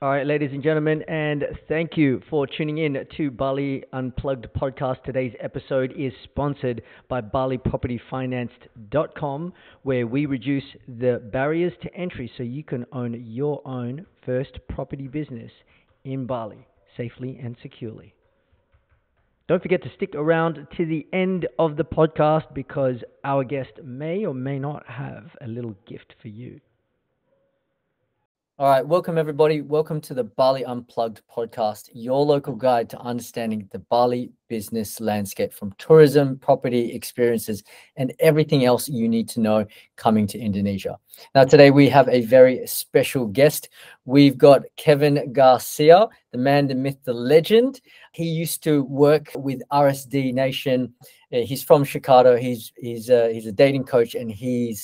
All right, ladies and gentlemen, and thank you for tuning in to Bali Unplugged podcast. Today's episode is sponsored by BaliPropertyFinanced.com, where we reduce the barriers to entry so you can own your own first property business in Bali safely and securely. Don't forget to stick around to the end of the podcast because our guest may or may not have a little gift for you. All right, welcome everybody. Welcome to the Bali Unplugged podcast, your local guide to understanding the Bali business landscape from tourism, property experiences, and everything else you need to know coming to Indonesia. Now, today we have a very special guest. We've got Kevin Garcia, the man, the myth, the legend. He used to work with RSD Nation. He's from Chicago. He's a dating coach, and he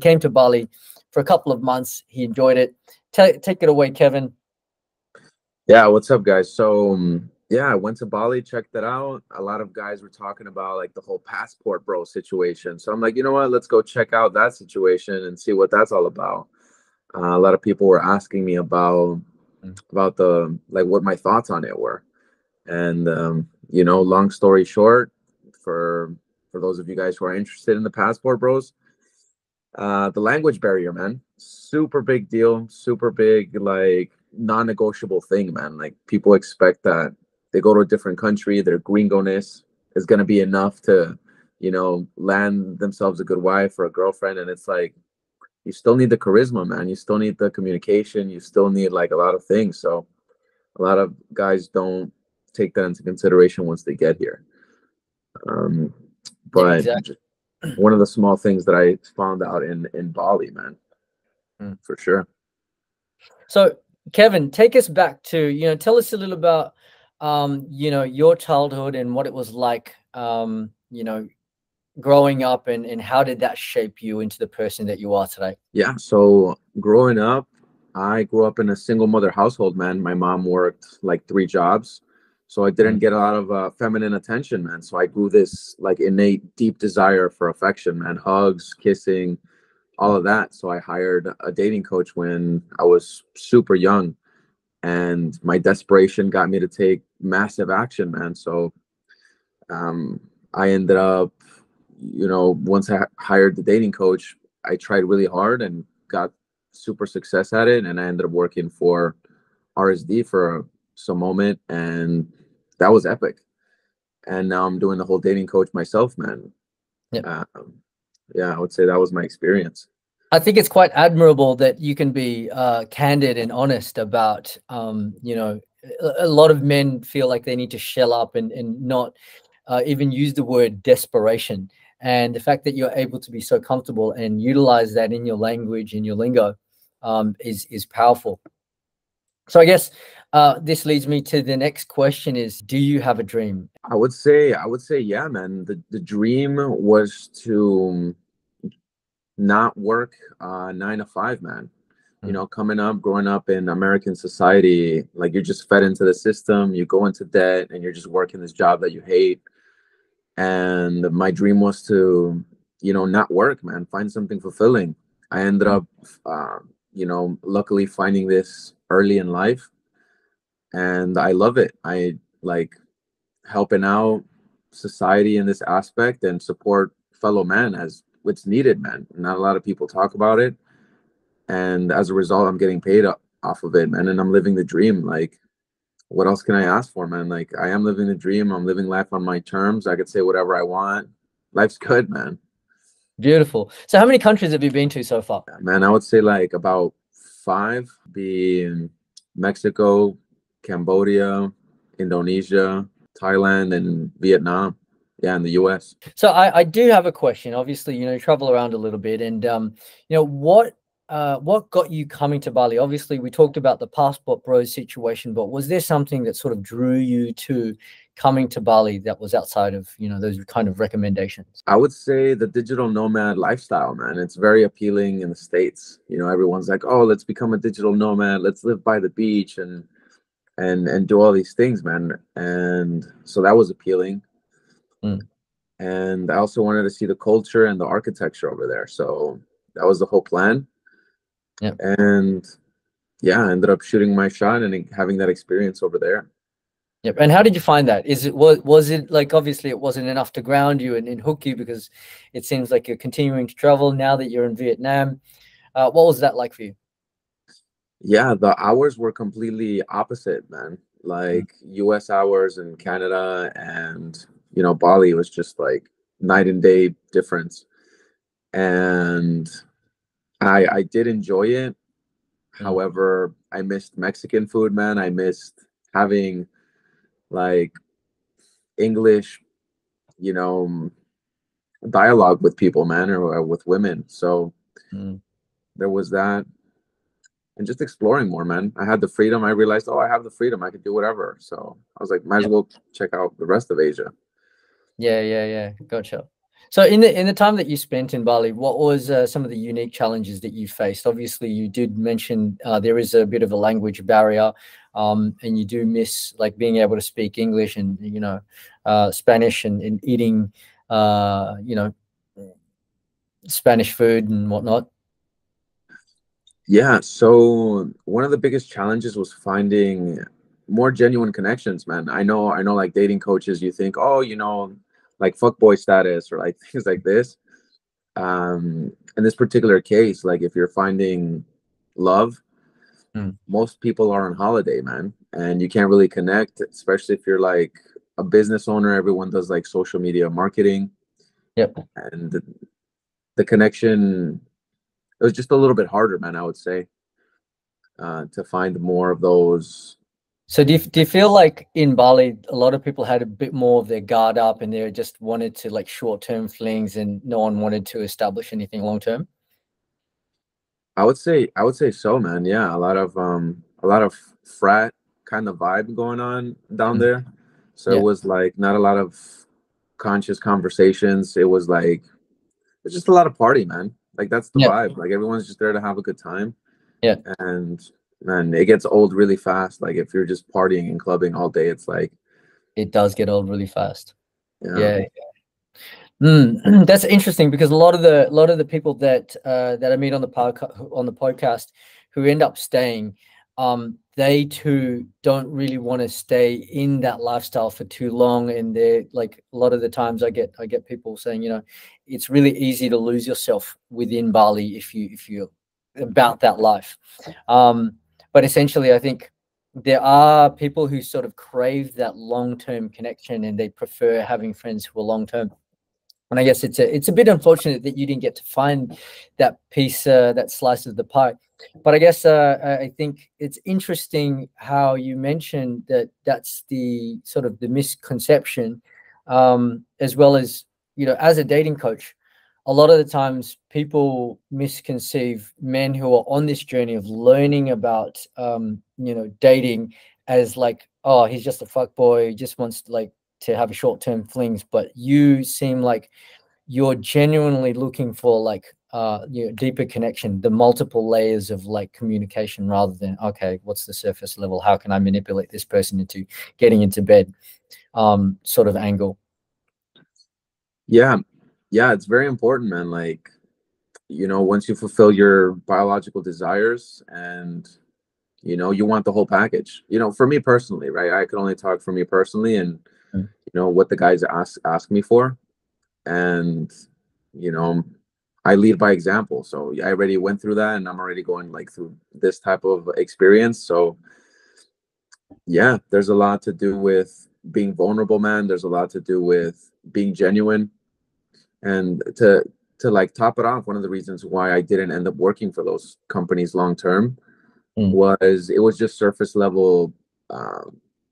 came to Bali for a couple of months. He enjoyed it. Take it away, Kevin. Yeah, what's up, guys? So, I went to Bali, checked it out. A lot of guys were talking about like the whole passport bro situation. So I'm like, you know what? Let's go check out that situation and see what that's all about. A lot of people were asking me about the what my thoughts on it were. And long story short, for those of you guys who are interested in the passport bros, the language barrier, man, super big deal, super big, like non-negotiable thing, man. Like people expect that they go to a different country, their gringo-ness is going to be enough to, land themselves a good wife or a girlfriend. And it's like, you still need the charisma, man. You still need the communication. You still need like a lot of things. So a lot of guys don't take that into consideration once they get here. But Yeah, exactly. One of the small things that I found out in Bali, man, for sure. So, Kevin, take us back to, tell us a little about, your childhood and what it was like, growing up and how did that shape you into the person that you are today? Yeah. So growing up, I grew up in a single mother household, man. My mom worked like 3 jobs. So I didn't get a lot of feminine attention, man. So I grew this like innate deep desire for affection, man, hugs, kissing, all of that. So I hired a dating coach when I was super young, and my desperation got me to take massive action, man. So I ended up, once I hired the dating coach, I tried really hard and got super success at it. And I ended up working for RSD for some moment, and that was epic. And now I'm doing the whole dating coach myself, man. Yeah. I would say that was my experience. I think it's quite admirable that you can be candid and honest about, a lot of men feel like they need to shell up and not even use the word desperation. And the fact that you're able to be so comfortable and utilize that in your language, in your lingo, is powerful. So I guess this leads me to the next question is, do you have a dream? I would say, yeah, man. The dream was to not work 9 to 5, man. Growing up in American society, like you're just fed into the system, you go into debt and you're just working this job that you hate. And my dream was to, not work, man, find something fulfilling. I ended up, luckily finding this early in life, and I love it. I like helping out society in this aspect and support fellow man as what's needed, man. Not a lot of people talk about it, and as a result, I'm getting paid off of it, man, and I'm living the dream. Like, what else can I ask for, man? Like, I am living the dream. I'm living life on my terms. I could say whatever I want. Life's good, man. Beautiful. So how many countries have you been to so far? Man, I would say like about 5, being Mexico, Cambodia, Indonesia, Thailand, and Vietnam. Yeah, in the US. So I do have a question. Obviously, you travel around a little bit, and what got you coming to Bali? Obviously, we talked about the passport bros situation, but was there something that sort of drew you to coming to Bali that was outside of those kind of recommendations? I would say the digital nomad lifestyle, man. It's very appealing in the States. Everyone's like, oh, let's become a digital nomad. Let's live by the beach and do all these things, man. And so that was appealing. And I also wanted to see the culture and the architecture over there. So that was the whole plan. Yeah. And yeah, I ended up shooting my shot and having that experience over there. Yep. And how did you find that? Was it like, obviously it wasn't enough to ground you and hook you, because it seems like you're continuing to travel now that you're in Vietnam. What was that like for you? Yeah, the hours were completely opposite, man. Mm, Like US hours in Canada and, Bali was just like night and day difference. And I did enjoy it. mm, However, I missed Mexican food, man. I missed having like English, you know, dialogue with people, man, or with women. So mm. there was that, and just exploring more, man. I had the freedom. I realized, oh, I have the freedom. I could do whatever. So I was like, might as Yep. well check out the rest of Asia. Yeah, yeah, yeah. Gotcha. So in the time that you spent in Bali, what was some of the unique challenges that you faced? Obviously, you did mention there is a bit of a language barrier, and you do miss like being able to speak English and Spanish, and eating you know Spanish food and whatnot. Yeah. So one of the biggest challenges was finding more genuine connections, man. I know, like dating coaches, you think, oh, like fuckboy status or like things like this. In this particular case, like if you're finding love, Mm. most people are on holiday, man, and you can't really connect, especially if you're like a business owner. Everyone does like social media marketing, Yep. and the connection, it was just a little bit harder, man, I would say, to find more of those. So do you feel like in Bali, a lot of people had a bit more of their guard up and they just wanted to like short-term flings and no one wanted to establish anything long-term? I would say so, man. Yeah, a lot of frat kind of vibe going on down Mm. there. So it Yeah. was like not a lot of conscious conversations. It was like it's just a lot of party, man. Like that's the Yeah. vibe. Like everyone's just there to have a good time. Yeah. And man, it gets old really fast. Like if you're just partying and clubbing all day, it's like, It does get old really fast. yeah. Yeah. Mm, that's interesting because a lot of the people that I meet on the podcast who end up staying, they too don't really want to stay in that lifestyle for too long, and they're like a lot of the times I get people saying, it's really easy to lose yourself within Bali if you're about that life, um, but essentially I think there are people who sort of crave that long-term connection and they prefer having friends who are long-term, and I guess it's a bit unfortunate that you didn't get to find that piece, that slice of the pie. But I guess I think it's interesting how you mentioned that that's the sort of the misconception, as well as as a dating coach, a lot of the times people misconceive men who are on this journey of learning about dating as like, oh, he's just a fuck boy, he just wants to have a short-term flings. But you seem like you're genuinely looking for like deeper connection, the multiple layers of like communication, rather than, okay, what's the surface level, how can I manipulate this person into getting into bed, sort of angle. Yeah. Yeah, it's very important, man. Like, once you fulfill your biological desires and you want the whole package. For me personally, right? I can only talk for me personally and Mm. what the guys ask me for. And you know, I lead by example. So I already went through that and I'm already going like through this type of experience. So yeah, there's a lot to do with being vulnerable, man. There's a lot to do with being genuine. And to like top it off, one of the reasons why I didn't end up working for those companies long term Mm. was it was just surface level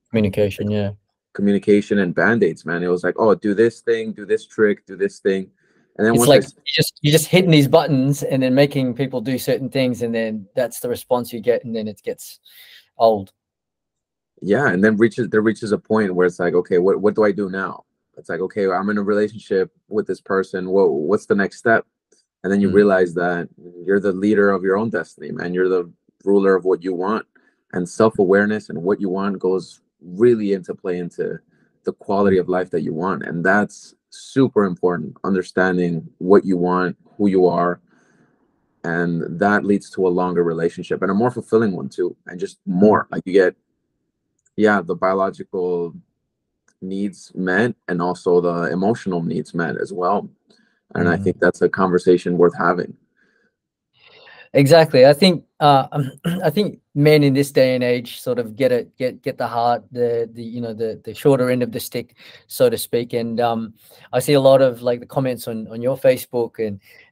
Communication, yeah. communication and band-aids, man. It was like, oh, do this thing, do this trick, do this thing. And then It's once I like you just hitting these buttons and then making people do certain things, and then that's the response you get, and then it gets old. yeah, and then there reaches a point where it's like, okay, what do I do now? It's like, okay, I'm in a relationship with this person. What's the next step? And then you Mm. realize that you're the leader of your own destiny, man. You're the ruler of what you want. And self-awareness and what you want goes really into play into the quality of life that you want. And that's super important. Understanding what you want, who you are, and that leads to a longer relationship and a more fulfilling one too, and just more like you get, yeah, the biological needs met and also the emotional needs met as well. And I think that's a conversation worth having. Exactly. I think I think men in this day and age sort of get the heart, the you know the shorter end of the stick, so to speak. And I see a lot of like the comments on your Facebook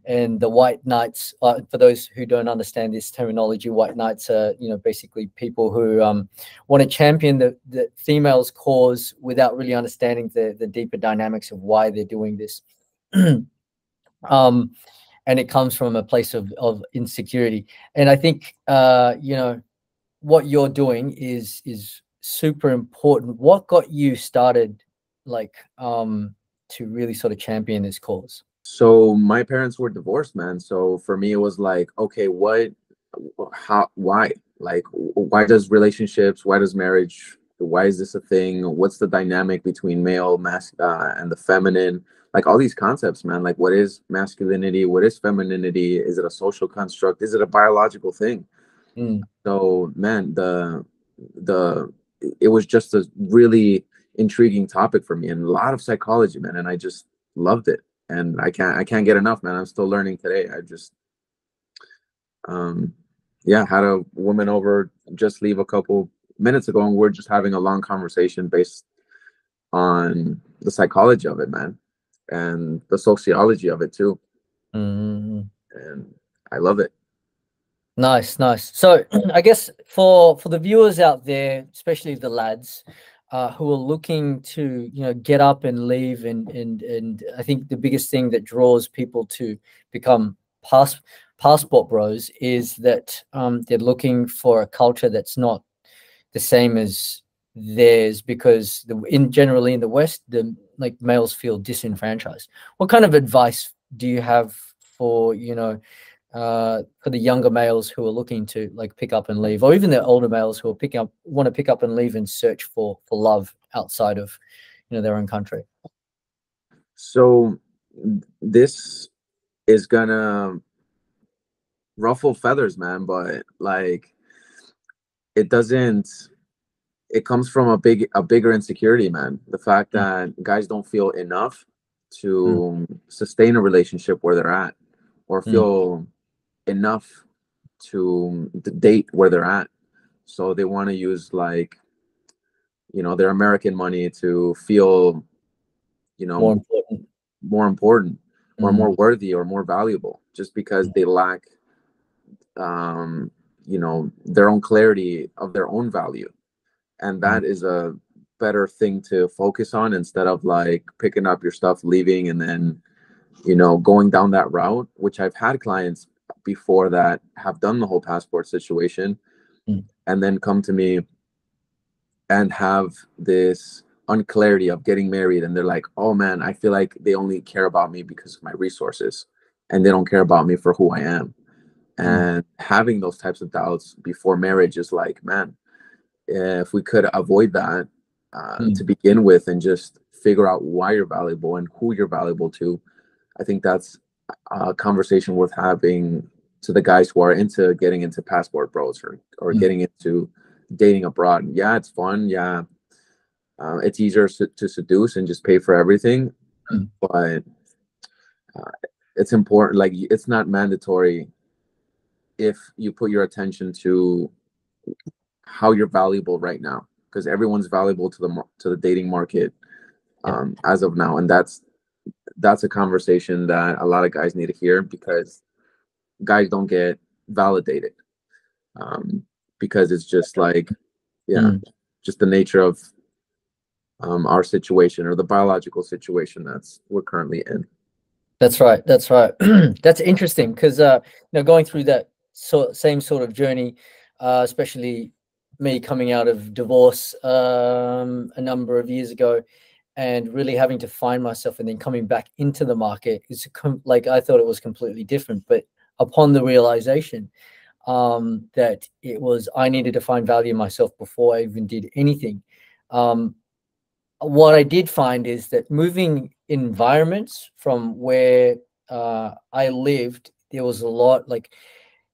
and the white knights. For those who don't understand this terminology, white knights are, you know, basically people who want to champion the female's cause without really understanding the deeper dynamics of why they're doing this. um and it comes from a place of insecurity. And I think you know, what you're doing is super important. What got you started, like, to really sort of champion this cause? So my parents were divorced, man. So for me, it was like, okay, what, how, why? Like, why does relationships, why does marriage, why is this a thing? What's the dynamic between male, and the feminine? Like all these concepts, man. Like, what is masculinity? What is femininity? Is it a social construct? Is it a biological thing? Mm, So, man, the it was just a really intriguing topic for me, and a lot of psychology, man. And I just loved it, and I can't get enough, man. I'm still learning today. I just um yeah, had a woman over just leave a couple minutes ago, and we're just having a long conversation based on the psychology of it, man, and the sociology of it too. mm. And I love it. Nice, nice. So I guess for the viewers out there, especially the lads, who are looking to, you know, get up and leave, and I think the biggest thing that draws people to become passport bros is that they're looking for a culture that's not the same as theirs, because generally in the West, the like males feel disenfranchised. What kind of advice do you have for, you know, for the younger males who are looking to like pick up and leave, or even the older males who are want to pick up and leave and search for love outside of, you know, their own country? So this is gonna ruffle feathers, man, but like it doesn't, it comes from a bigger insecurity, man. The fact Mm, that guys don't feel enough mm, to sustain a relationship where they're at, or mm, feel enough to date where they're at. So they want to use, like, their American money to feel, you more know, important. more important or Mm, more worthy or more valuable, just because they lack um their own clarity of their own value. And mm, that is a better thing to focus on, instead of like picking up your stuff, leaving, and then going down that route, which I've had clients before that have done the whole passport situation mm, and then come to me and have this unclarity of getting married, and they're like, oh man, I feel like they only care about me because of my resources, and they don't care about me for who I am. mm, And having those types of doubts before marriage is like, man, if we could avoid that mm. to begin with, and just figure out why you're valuable and who you're valuable to, I think that's a conversation worth having to the guys who are into getting into passport bros, or Mm, getting into dating abroad. Yeah, it's fun. Yeah, it's easier to seduce and just pay for everything, mm, but uh, it's important. Like, it's not mandatory if you put your attention to how you're valuable right now, because everyone's valuable to the dating market yeah. as of now, and that's a conversation that a lot of guys need to hear, because guys don't get validated, um, because it's just like, yeah, Mm. just the nature of our situation, or the biological situation that's we're currently in. That's right. That's right. That's interesting because you know, going through that same sort of journey, especially me coming out of divorce a number of years ago, and really having to find myself, and then coming back into the market is like I thought it was completely different. But upon the realization that it was, I needed to find value in myself before I even did anything. Um, what I did find is that moving environments from where I lived there was a lot like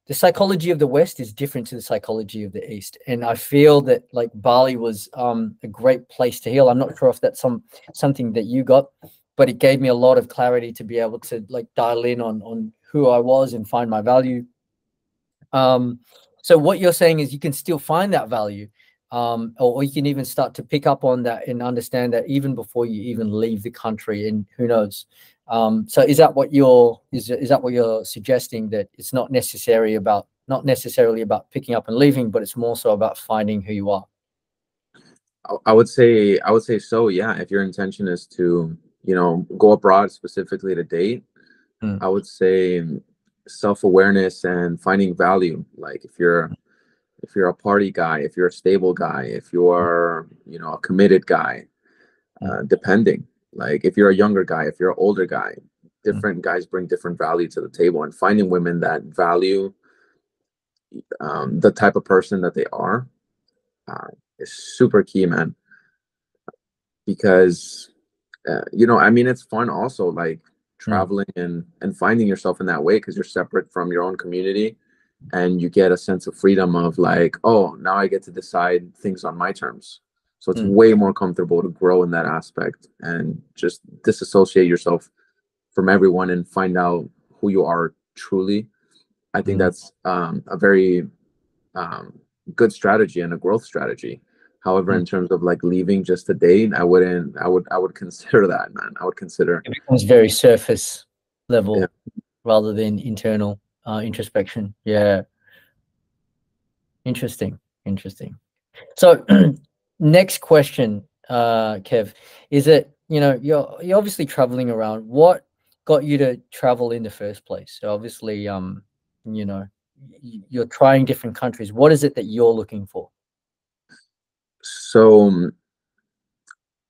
the psychology of the West is different to the psychology of the East. And I feel that like Bali was a great place to heal. I'm not sure if that's something that you got, but it gave me a lot of clarity to be able to like dial in on who I was and find my value. So what you're saying is you can still find that value, or you can even start to pick up on that and understand that even before you even leave the country, and who knows. So is that what you're is that what you're suggesting, that it's not necessarily about picking up and leaving, but it's more so about finding who you are? I would say so. Yeah, if your intention is to, go abroad specifically to date, Mm, I would say self-awareness and finding value. Like if you're a party guy, if you're a stable guy, if you're, a committed guy, mm, depending. Like if you're a younger guy, if you're an older guy, mm, different guys bring different value to the table, and finding women that value the type of person that they are uh, is super key, man. Because I mean, it's fun also, like mm, traveling and finding yourself in that way, because you're separate from your own community, and you get a sense of freedom of like, oh, now I get to decide things on my terms. So it's mm, way more comfortable to grow in that aspect and just disassociate yourself from everyone and find out who you are truly. I think mm. that's a very um, good strategy and a growth strategy. However, Mm. in terms of like leaving just to date, I wouldn't. I would consider that, man. I would consider. It becomes very surface Yeah. level rather than internal introspection. Yeah, interesting, interesting. So next question, Kev, is that you're obviously traveling around. What got you to travel in the first place? So obviously, you know, you're trying different countries. What is it that you're looking for? So,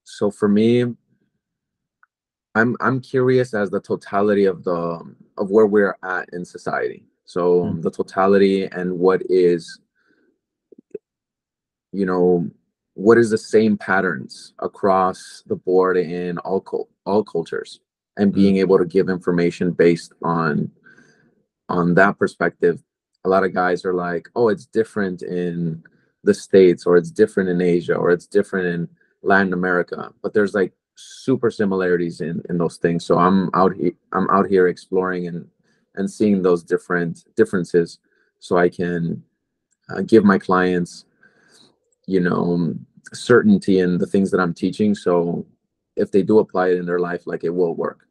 so for me, I'm curious as the totality of where we're at in society. So Mm, the totality and you know, what is the same patterns across the board in all cultures, and mm, being able to give information based on that perspective. A lot of guys are like, oh, it's different in the States, or it's different in Asia, or it's different in Latin America, but there's like super similarities in those things. So I'm out here exploring and seeing those differences, so I can give my clients, you know certainty in the things that I'm teaching, so if they do apply it in their life, like, it will work.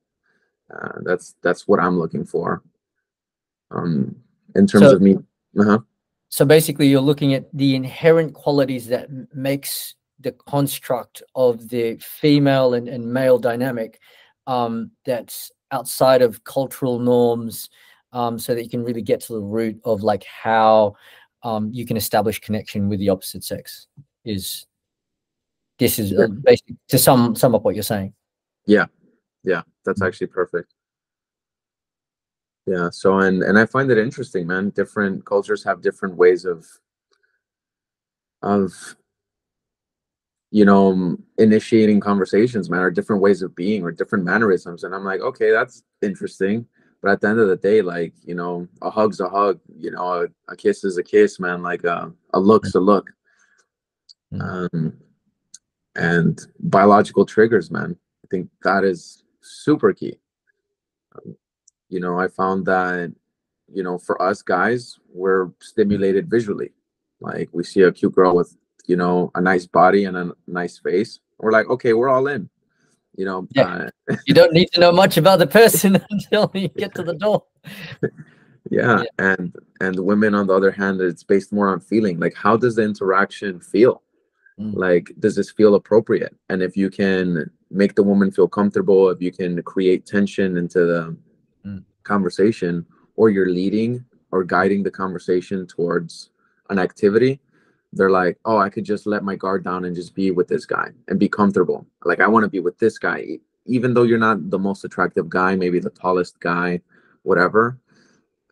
That's what I'm looking for, um in terms So of me. Uh-huh. so basically, you're looking at the inherent qualities that makes the construct of the female and male dynamic, that's outside of cultural norms, so that you can really get to the root of like how you can establish connection with the opposite sex. Is this is Yeah, basic to sum up what you're saying? yeah, yeah, that's Mm. actually perfect. Yeah, so and I find it interesting, man. Different cultures have different ways of initiating conversations, man, or different ways of being, or different mannerisms. And I'm like, okay, that's interesting. But at the end of the day, like, a hug's a hug, a kiss is a kiss, man. Like, a look's a look. Mm. Um, and biological triggers, man. I think that is super key. I found that, for us guys, we're stimulated visually. Like, we see a cute girl with, a nice body and a nice face. We're like, okay, we're all in. you know Yeah, uh, you don't need to know much about the person until you get to the door. yeah. Yeah. And women, on the other hand, it's based more on feeling. Like, how does the interaction feel? Mm, Like, does this feel appropriate? And if you can make the woman feel comfortable, if you can create tension into the mm, conversation, or you're leading or guiding the conversation towards an activity, they're like, oh, I could just let my guard down and just be with this guy and be comfortable. Like, I want to be with this guy, even though you're not the most attractive guy, maybe the tallest guy, whatever.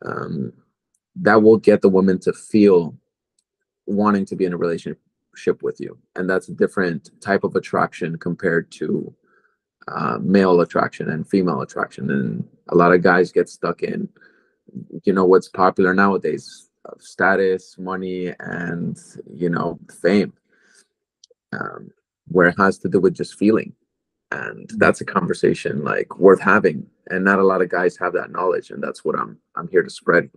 um, that will get the woman to feel wanting to be in a relationship with you, and that's a different type of attraction compared to male attraction and female attraction. And a lot of guys get stuck in what's popular nowadays, status, money, and fame, um, where it has to do with just feeling. And that's a conversation like worth having, and not a lot of guys have that knowledge, and that's what I'm here to spread.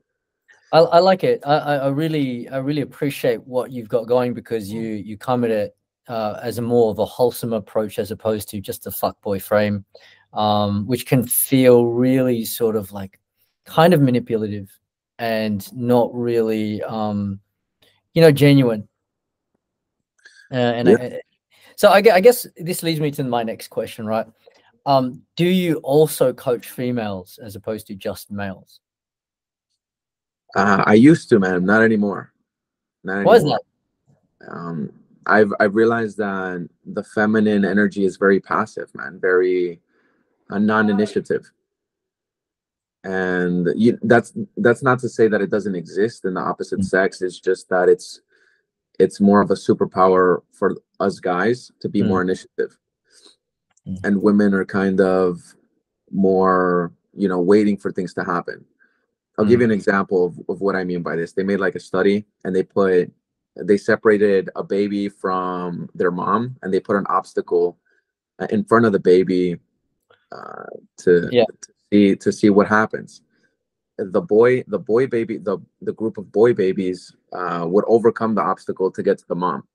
I like it. I really appreciate what you've got going, because you come at it as a more of a wholesome approach as opposed to just a fuckboy frame, which can feel really sort of like kind of manipulative and not really genuine. And Yeah, so I guess this leads me to my next question, right? Do you also coach females as opposed to just males? I used to, man, not anymore, not Why is that? anymore. um I've realized that the feminine energy is very passive, man, very non-initiative. And that's not to say that it doesn't exist in the opposite Mm, sex. It's just that it's more of a superpower for us guys to be mm, more initiative, mm, and women are kind of more waiting for things to happen. I'll give you mm, an example of what I mean by this. They made like a study, and they separated a baby from their mom, and they put an obstacle in front of the baby, uh, yeah, to see what happens. The boy baby, the group of boy babies would overcome the obstacle to get to the mom,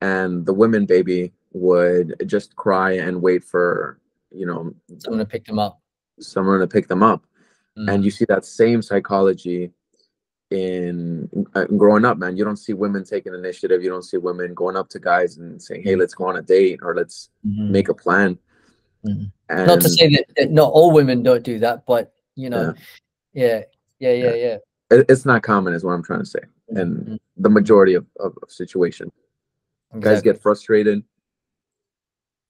and the women baby would just cry and wait for you know someone to pick them up. someone to pick them up. And you Mm, see that same psychology in growing up, man. You don't see women taking initiative. You don't see women going up to guys and saying, hey, mm, let's go on a date, or let's mhm, make a plan. Not to And say that not all women don't do that, but yeah, yeah, yeah, yeah, yeah, yeah. it's not common is what I'm trying to say. Mm, And mm, the mm, majority of situations, guys exactly. get frustrated,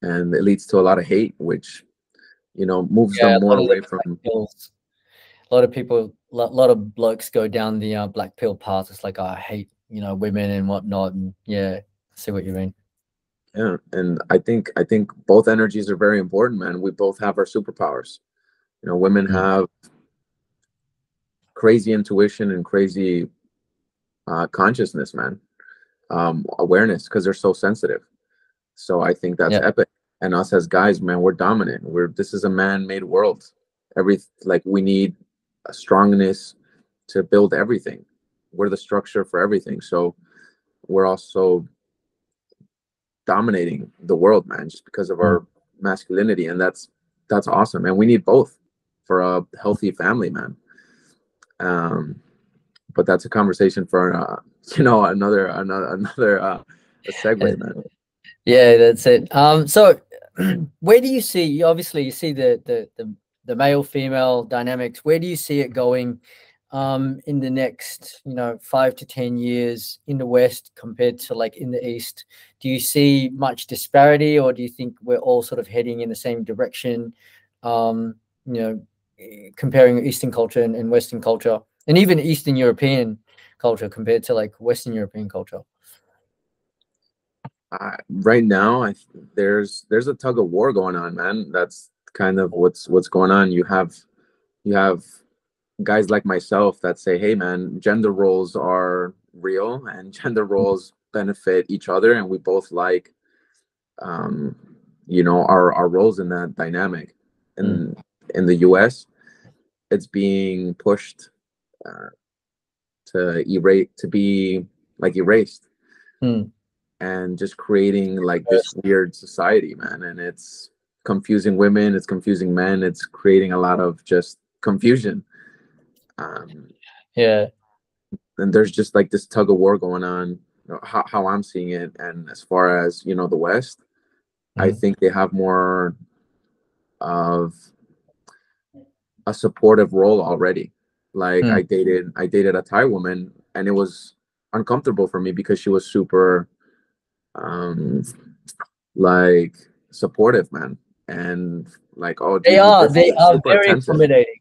and it leads to a lot of hate, which moves them Yeah, a more lot of the away black from. pills. A lot of people, a lot of blokes go down the black pill path. It's like, "Oh, I hate women and whatnot," and yeah, I see what you mean. Yeah, and I think both energies are very important, man. We both have our superpowers. Women Mm, have crazy intuition and crazy consciousness, man, awareness, because they're so sensitive. So I think that's yeah. epic. And us as guys, man, we're dominant. This is a man-made world. We need a strongness to build everything. We're the structure for everything. So we're also dominating the world, man, just because of Mm. our masculinity, and that's awesome. And we need both for a healthy family, man. Um, but that's a conversation for another a segue, man. Yeah, that's it. So where do you see, obviously you see the male female dynamics. Where do you see it going in the next, 5 to 10 years in the West compared to like in the East? Do you see much disparity, or do you think we're all sort of heading in the same direction? Um, you know, comparing Eastern culture and Western culture, and even Eastern European culture compared to like Western European culture. Right now, there's a tug of war going on, man. That's kind of what's going on. You have guys like myself that say, hey, man, gender roles are real, and gender roles benefit each other, and we both like um, our roles in that dynamic. Mm, In the US, it's being pushed uh, to be like erased, mm. and just creating like this weird society, man. And it's confusing women, it's confusing men, it's creating a lot of just confusion. um, Yeah. and there's just like this tug of war going on, how I'm seeing it. And as far as the West, I Mm, think they have more of a supportive role already. Like mm. I dated a Thai woman, and it was uncomfortable for me because she was super um like supportive, man. And like, oh They dude, you're are just they are super very attentive. accommodating.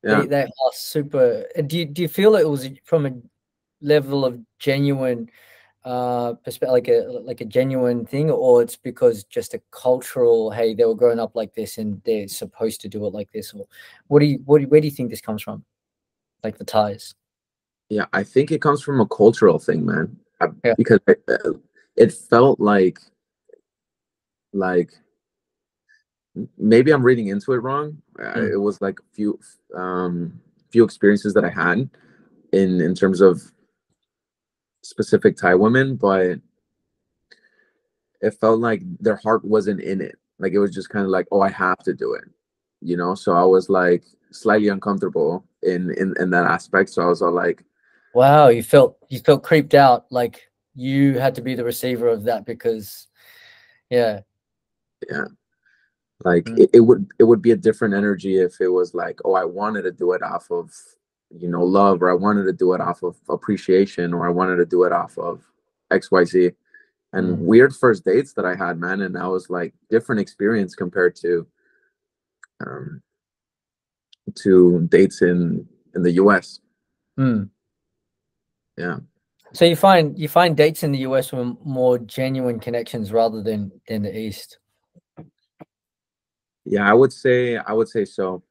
Yeah. They are super. Do you feel it was from a level of genuine perspective, like a genuine thing, or it's because just a cultural, hey, they were growing up like this and they're supposed to do it like this, or where do you think this comes from? like the ties? Yeah, I think it comes from a cultural thing, man. Yeah. Because it felt like maybe I'm reading into it wrong. Mm. It was like few experiences that I had in terms of specific Thai women, but it felt like their heart wasn't in it. Like it was just kind of like, oh, I have to do it, you know. So I was like slightly uncomfortable in that aspect. So I was all like, Wow, you felt creeped out, like you had to be the receiver of that because yeah. yeah, like Mm, it would be a different energy if it was like, oh, I wanted to do it off of, you know, love, or I wanted to do it off of appreciation, or I wanted to do it off of XYZ. And mm, weird first dates that I had, man, and I was like different experience compared um to dates in the US. mm. Yeah. So you find dates in the US were more genuine connections rather than the East. Yeah, I would say so.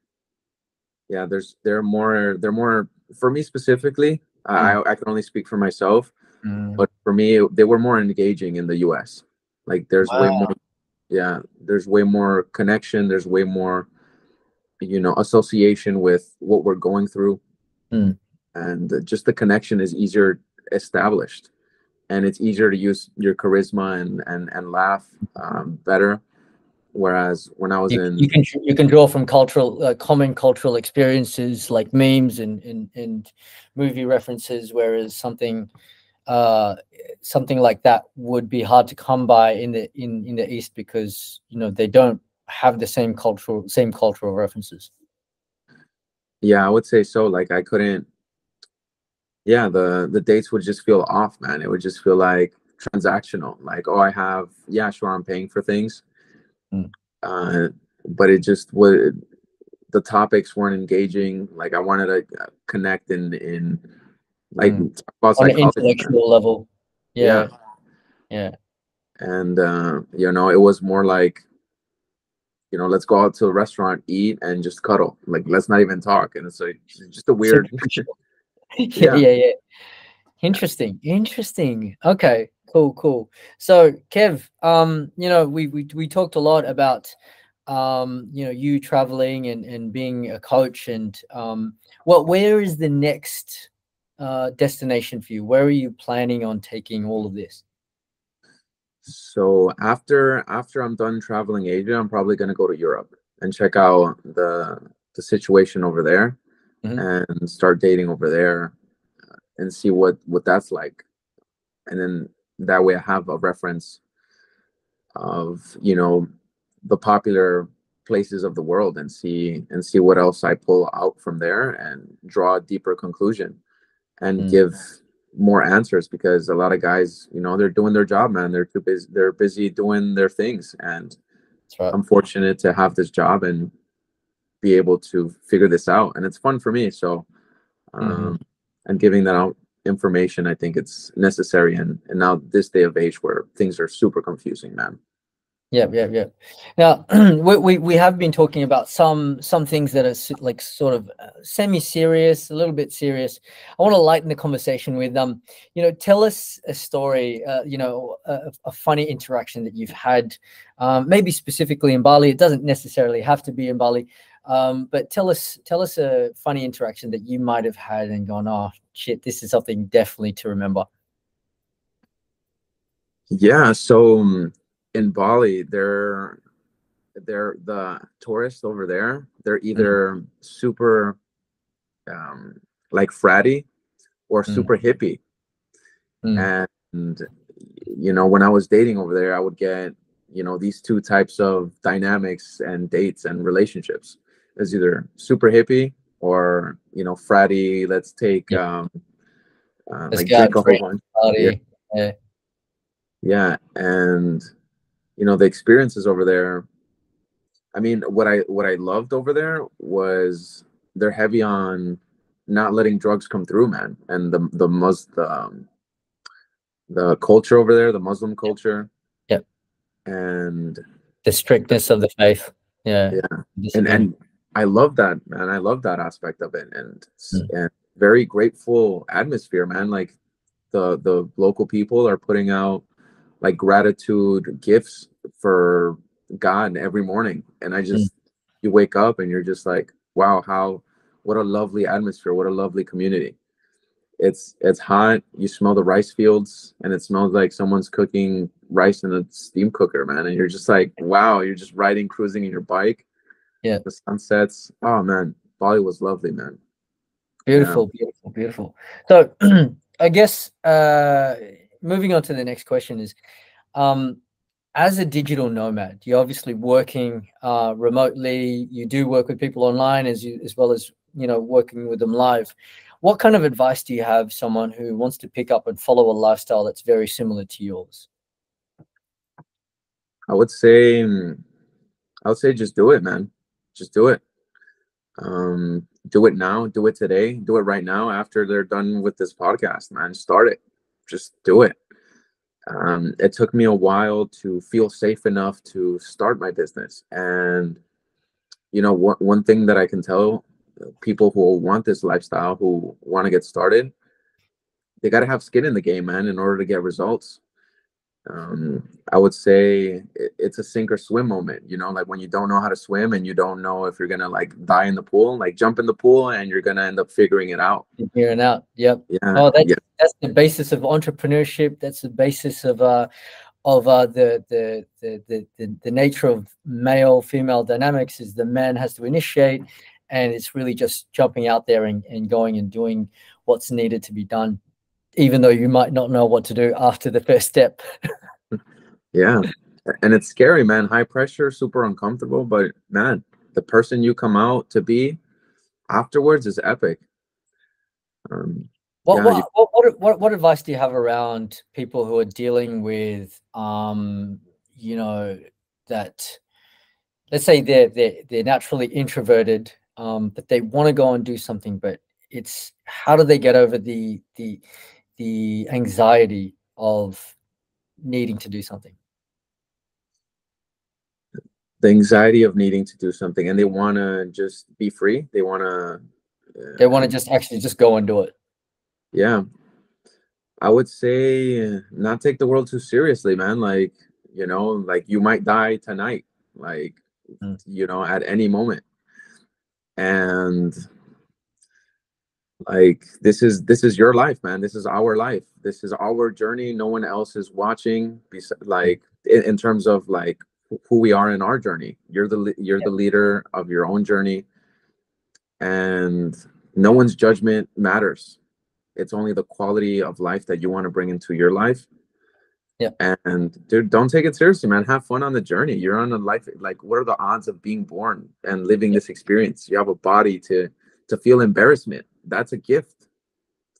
Yeah, they're more for me specifically. Mm, I can only speak for myself, mm. but for me they were more engaging in the US. Like there's way more, Wow. yeah, there's way more connection, there's way more, you know, association with what we're going through, Mm, and just the connection is easier established, and it's easier to use your charisma and laugh better. Whereas when I was in, you can draw from cultural common cultural experiences like memes and movie references, whereas uh something like that would be hard to come by in the East because you know they don't have the same cultural references. yeah, I would say so. Like I couldn't, yeah, the dates would just feel off, man. It would just feel like transactional. Like, oh, I have, yeah, sure, I'm paying for things, Mm, uh, but it just would, the topics weren't engaging. Like I wanted to connect in like mm. talk about On an psychology, man. intellectual level. Yeah, Yeah, yeah. and you know, it was more like, you know, let's go out to a restaurant, eat, and just cuddle. Like let's not even talk. And it's like it's just a weird, Superficial. Yeah, yeah. yeah, yeah. Interesting, interesting. Okay, cool, cool. So, Kev, you know, we talked a lot about, you know, you traveling and being a coach, and where is the next destination for you? Where are you planning on taking all of this? So after I'm done traveling Asia, I'm probably gonna go to Europe and check out the situation over there Hmm. and start dating over there and see what that's like. And then that way I have a reference of, you know, the popular places of the world, and see what else I pull out from there and draw a deeper conclusion and Mm, give more answers, because a lot of guys, you know, they're doing their job, man. They're too busy, they're busy doing their things, and that's right. I'm fortunate to have this job and be able to figure this out, and it's fun for me. So Hmm. um and giving that out information, I think it's necessary, and now this day of age where things are super confusing, man. Yeah, yeah, yeah. Now, we have been talking about some things that are like sort of semi-serious, a little bit serious. I want to lighten the conversation with you know, tell us a story, you know, a funny interaction that you've had, maybe specifically in Bali. It doesn't necessarily have to be in Bali, but tell us a funny interaction that you might have had and gone, oh shit, this is something definitely to remember. Yeah, so in Bali, they're the tourists over there, they're Mm, either super um like fratty or mm, super hippie. mm, And you know, when I was dating over there, I would get, you know, these two types of dynamics and dates and relationships. It's either super hippie or, you know, fratty, let's take yeah, let's like go out, drink a whole drink, bunch. Yeah, party. Yeah. yeah. And you know, the experiences over there, I mean, what I loved over there was they're heavy on not letting drugs come through, man. And the culture over there, the Muslim culture, Yep. and The strictness of the faith. Yeah. yeah, Discipline. and I love that, man. I love that aspect of it, Mm. and very grateful atmosphere, man. Like the local people are putting out like gratitude gifts for God every morning. And I Mm. just, you wake up and you're just like, wow, what a lovely atmosphere, what a lovely community. It's hot. You smell the rice fields, and it smells like someone's cooking rice in a steam cooker, man. And you're just like, wow, you're just riding, cruising in your bike. Yeah. The sunsets. Oh man, Bali was lovely, man. Yeah. Beautiful, beautiful, beautiful. So I guess moving on to the next question is, um, as a digital nomad, you're obviously working remotely. You do work with people online as well as, you know, working with them live. What kind of advice do you have someone who wants to pick up and follow a lifestyle that's very similar to yours? I would say, I would say just do it, man. Just do it. Do it now. Do it today. Do it right now after they're done with this podcast, man. Start it. Just do it. It took me a while to feel safe enough to start my business. And, you know, one thing that I can tell people who want this lifestyle, who want to get started, they got to have skin in the game, man, in order to get results. I would say it's a sink or swim moment, you know, like when you don't know how to swim and you don't know if you're gonna like die in the pool, like jump in the pool and you're gonna end up figuring it out. Here and out. Yep. Yeah, Oh, yeah, that's the basis of entrepreneurship. That's the basis of the nature of male female dynamics is the man has to initiate, and it's really just jumping out there and going and doing what's needed to be done, even though you might not know what to do after the first step. yeah. And it's scary, man. High pressure, super uncomfortable, but man, the person you come out to be afterwards is epic. What Yeah, you, what advice do you have around people who are dealing with you know, that, let's say they're naturally introverted, but they want to go and do something, but it's how do they get over the anxiety of needing to do something? the anxiety of needing to do something, and they want to just be free. They want to, They want to just actually just go and do it. yeah. I would say not take the world too seriously, man. Like, you know, like you might die tonight, like, Mm. you know, at any moment. And like this is your life, man. This is our life. This is our journey. No one else is watching. Like in terms of like who we are in our journey. You're Yeah, the leader of your own journey, and no one's judgment matters. It's only the quality of life that you want to bring into your life. yeah, And dude, don't take it seriously, man. Have fun on the journey. You're on a life. Like, what are the odds of being born and living yeah, this experience? You have a body to feel embarrassment. That's a gift.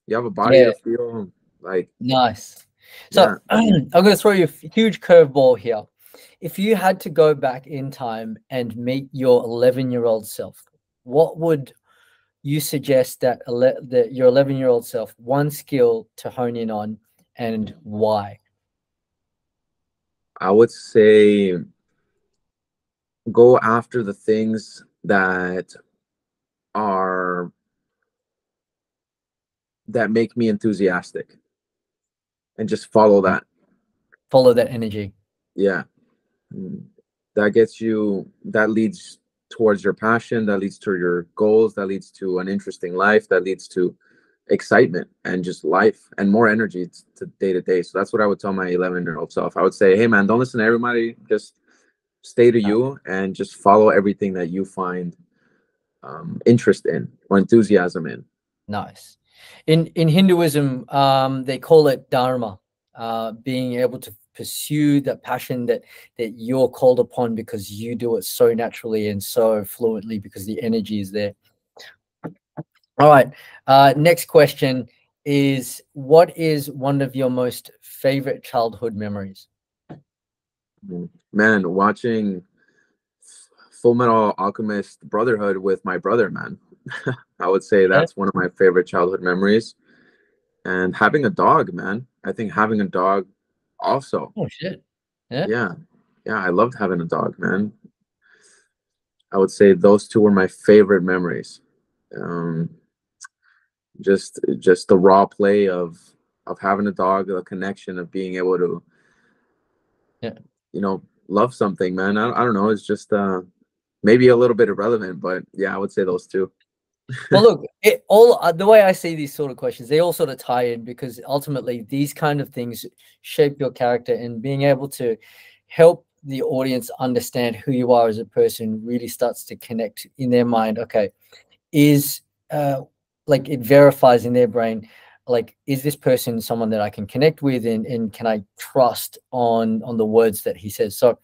You have a body yeah. to feel like, Nice. So yeah. I'm going to throw you a huge curveball here. If you had to go back in time and meet your 11-year-old self, what would you suggest that your 11-year-old self, one skill to hone in on, and why? I would say go after the things are that make me enthusiastic and just follow that. Follow that energy. Yeah. Mm. That leads towards your passion, that leads to your goals, that leads to an interesting life, that leads to excitement and just life and more energy to day to day. So that's what I would tell my 11-year-old self. I would say, hey man, don't listen to everybody, just stay to Uh, you and just follow everything that you find interest in or enthusiasm in. Nice. In Hinduism, they call it dharma, being able to pursue that passion that you're called upon because you do it so naturally and so fluently because the energy is there. All right. Next question is, what is one of your most favorite childhood memories? Man, watching Full Metal Alchemist Brotherhood with my brother, man. I would say Yeah. that's one of my favorite childhood memories. And having a dog, man. I think having a dog also. Oh shit. Yeah. Yeah. Yeah, I loved having a dog, man. I would say those two were my favorite memories. Um, just the raw play of having a dog, the connection of being able to, Yeah. love something, man. I don't know. It's just maybe a little bit irrelevant, but yeah, I would say those two. Well, look, it all the way I see these sort of questions, they all sort of tie in because ultimately these kind of things shape your character, and being able to help the audience understand who you are as a person really starts to connect in their mind. Okay, is like it verifies in their brain, like, is this person someone that I can connect with, and can I trust on the words that he says? So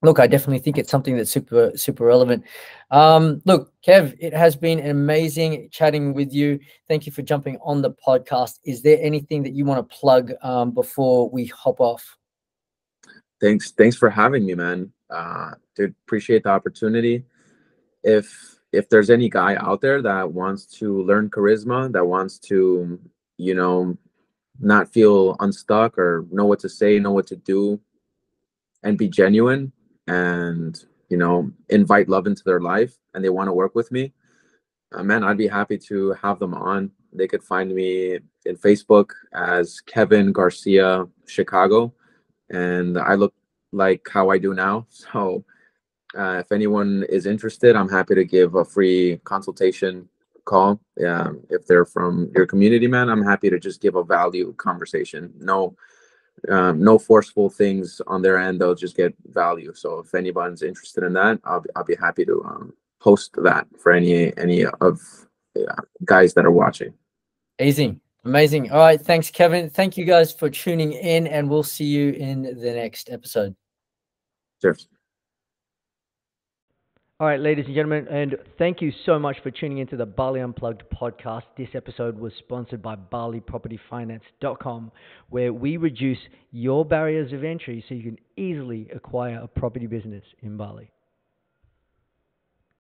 look, I definitely think it's something that's super, super relevant. Look, Kev, it has been amazing chatting with you. Thank you for jumping on the podcast. Is there anything that you want to plug before we hop off? Thanks for having me, man. Dude, appreciate the opportunity. If there's any guy out there that wants to learn charisma, that wants to, you know, not feel unstuck or know what to say, know what to do, and be genuine, and invite love into their life, and they want to work with me, man, I'd be happy to have them on. They could find me in Facebook as Kevin Garcia Chicago, and I look like how I do now. So if anyone is interested, I'm happy to give a free consultation call. If they're from your community, man, I'm happy to just give a value conversation. No forceful things on their end. They'll just get value. So if anyone's interested in that, I'll be happy to post that for any of guys that are watching. Easy. Amazing. All right. Thanks, Kevin. Thank you guys for tuning in, and we'll see you in the next episode. Cheers. All right, ladies and gentlemen, and thank you so much for tuning into the Bali Unplugged podcast. This episode was sponsored by BaliPropertyFinance.com, where we reduce your barriers of entry so you can easily acquire a property business in Bali.